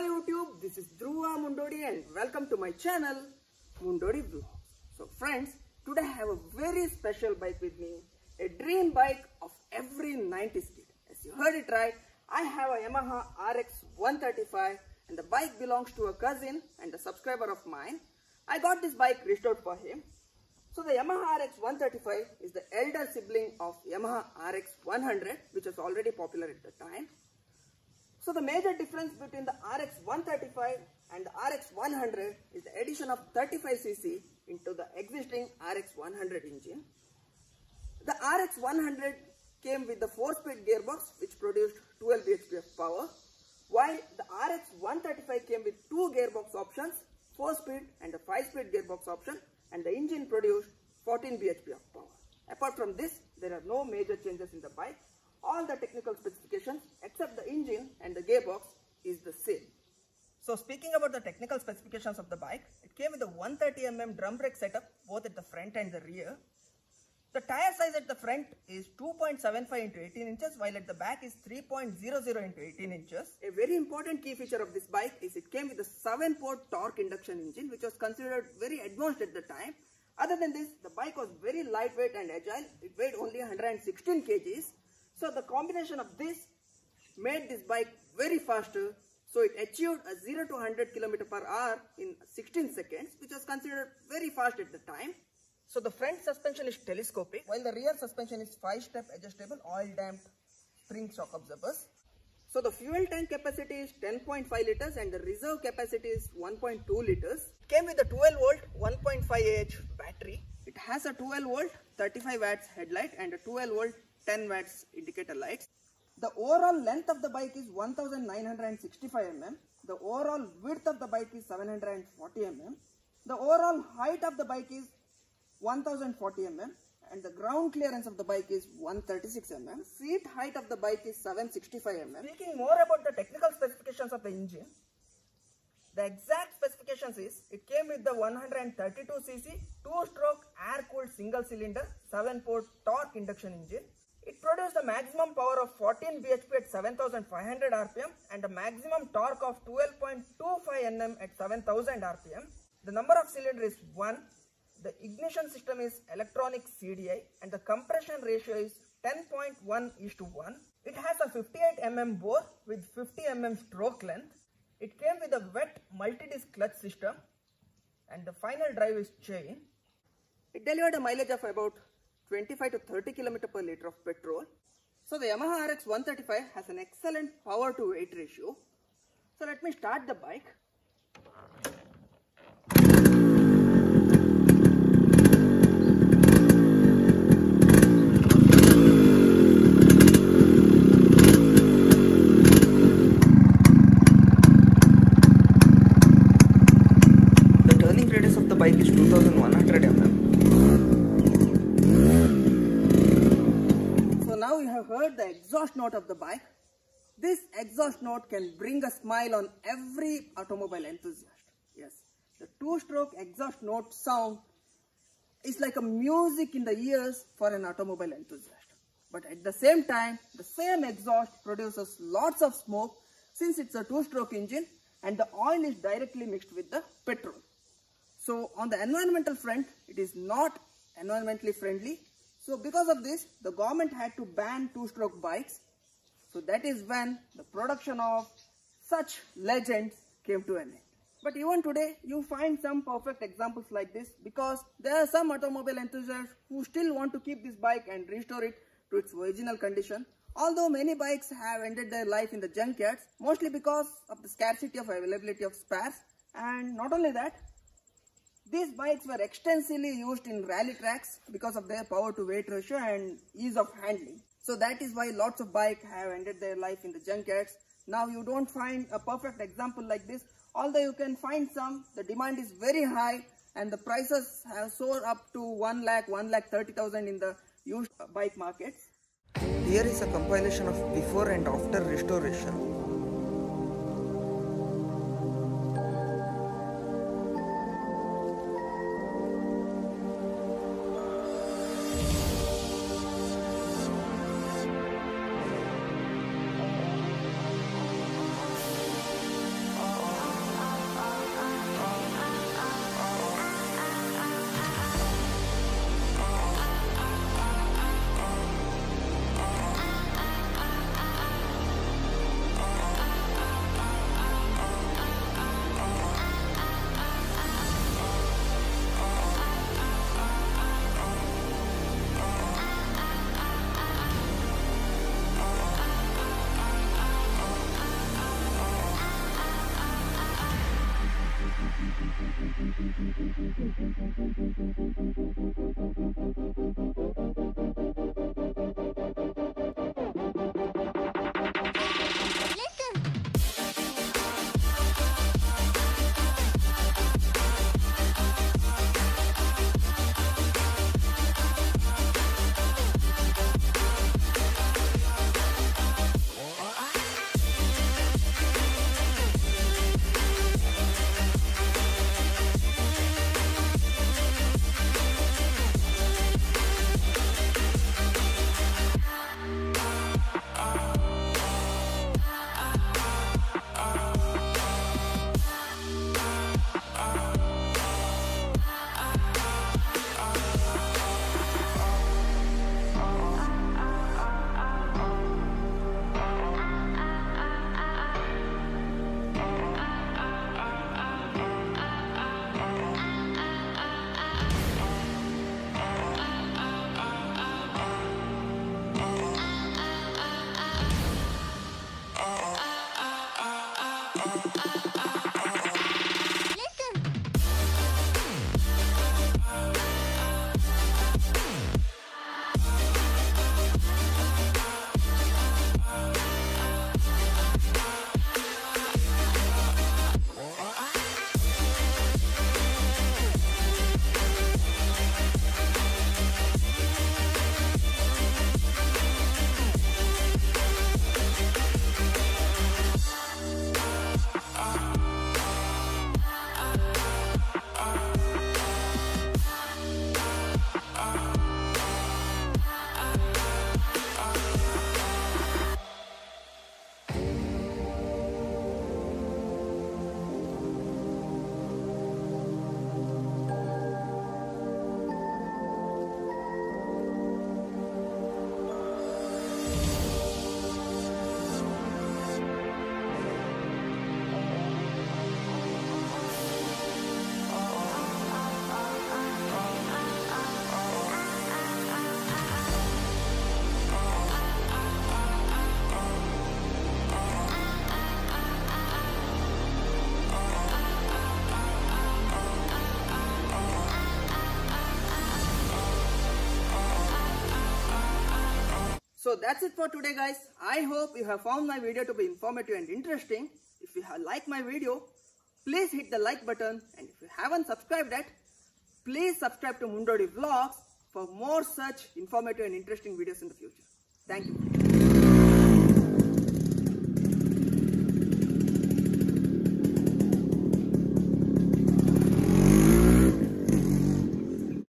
YouTube, this is Dhruva Mundodi and welcome to my channel Mundodi Vlog. So friends, today I have a very special bike with me, a dream bike of every 90s kid. As you heard it right, I have a Yamaha RX 135 and the bike belongs to a cousin and a subscriber of mine. I got this bike restored for him. So the Yamaha RX 135 is the elder sibling of Yamaha RX 100, which was already popular at the time. So the major difference between the RX 135 and the RX 100 is the addition of 35cc into the existing RX 100 engine. The RX 100 came with the 4-speed gearbox which produced 12 bhp of power, while the RX 135 came with 2 gearbox options, 4-speed and a 5-speed gearbox option, and the engine produced 14 bhp of power. Apart from this, there are no major changes in the bike. All the technical specifications except the engine and the gearbox is the same. So speaking about the technical specifications of the bike, it came with a 130mm drum brake setup both at the front and the rear. The tire size at the front is 2.75 into 18 inches while at the back is 3.00 into 18 inches. A very important key feature of this bike is it came with a 7-port torque induction engine which was considered very advanced at the time. Other than this, the bike was very lightweight and agile. It weighed only 116 kgs. So the combination of this made this bike very faster. So it achieved a 0 to 100 km per hour in 16 seconds, which was considered very fast at the time. So the front suspension is telescopic, while the rear suspension is 5-step adjustable oil-damped spring shock absorbers. So the fuel tank capacity is 10.5 liters and the reserve capacity is 1.2 liters. It came with a 12-volt 1.5 Ah battery. It has a 12-volt 35 watts headlight and a 12-volt 10 watts indicator lights. The overall length of the bike is 1965 mm. The overall width of the bike is 740 mm. The overall height of the bike is 1040 mm and the ground clearance of the bike is 136 mm. Seat height of the bike is 765 mm. Speaking more about the technical specifications of the engine, the exact specifications is it came with the 132cc 2-stroke air-cooled single-cylinder 7-port torque induction engine. It produced a maximum power of 14 bhp at 7500 rpm and a maximum torque of 12.25 Nm at 7000 rpm. The number of cylinders is 1. The ignition system is electronic CDI and the compression ratio is 10.1:1. It has a 58 mm bore with 50 mm stroke length. It came with a wet multi-disc clutch system and the final drive is chain. It delivered a mileage of about 25 to 30 km per liter of petrol. So the Yamaha RX 135 has an excellent power to weight ratio. So let me start the bike. The turning radius of the bike is 2100 mm. Now you have heard the exhaust note of the bike. This exhaust note can bring a smile on every automobile enthusiast. Yes, the 2-stroke exhaust note sound is like a music in the ears for an automobile enthusiast. But at the same time, the same exhaust produces lots of smoke since it's a 2-stroke engine and the oil is directly mixed with the petrol. So on the environmental front, it is not environmentally friendly. So because of this, the government had to ban 2-stroke bikes. So that is when the production of such legends came to an end. But even today, you find some perfect examples like this because there are some automobile enthusiasts who still want to keep this bike and restore it to its original condition. Although many bikes have ended their life in the junkyards, mostly because of the scarcity of availability of spares. And not only that, these bikes were extensively used in rally tracks because of their power to weight ratio and ease of handling. So that is why lots of bikes have ended their life in the junkyards. Now you don't find a perfect example like this. Although you can find some, the demand is very high and the prices have soared up to 1 lakh, 1,30,000 in the used bike markets. Here is a compilation of before and after restoration. So that's it for today, guys. I hope you have found my video to be informative and interesting. If you have liked my video, please hit the like button, and if you haven't subscribed yet, please subscribe to Mundodi Vlogs for more such informative and interesting videos in the future. Thank you.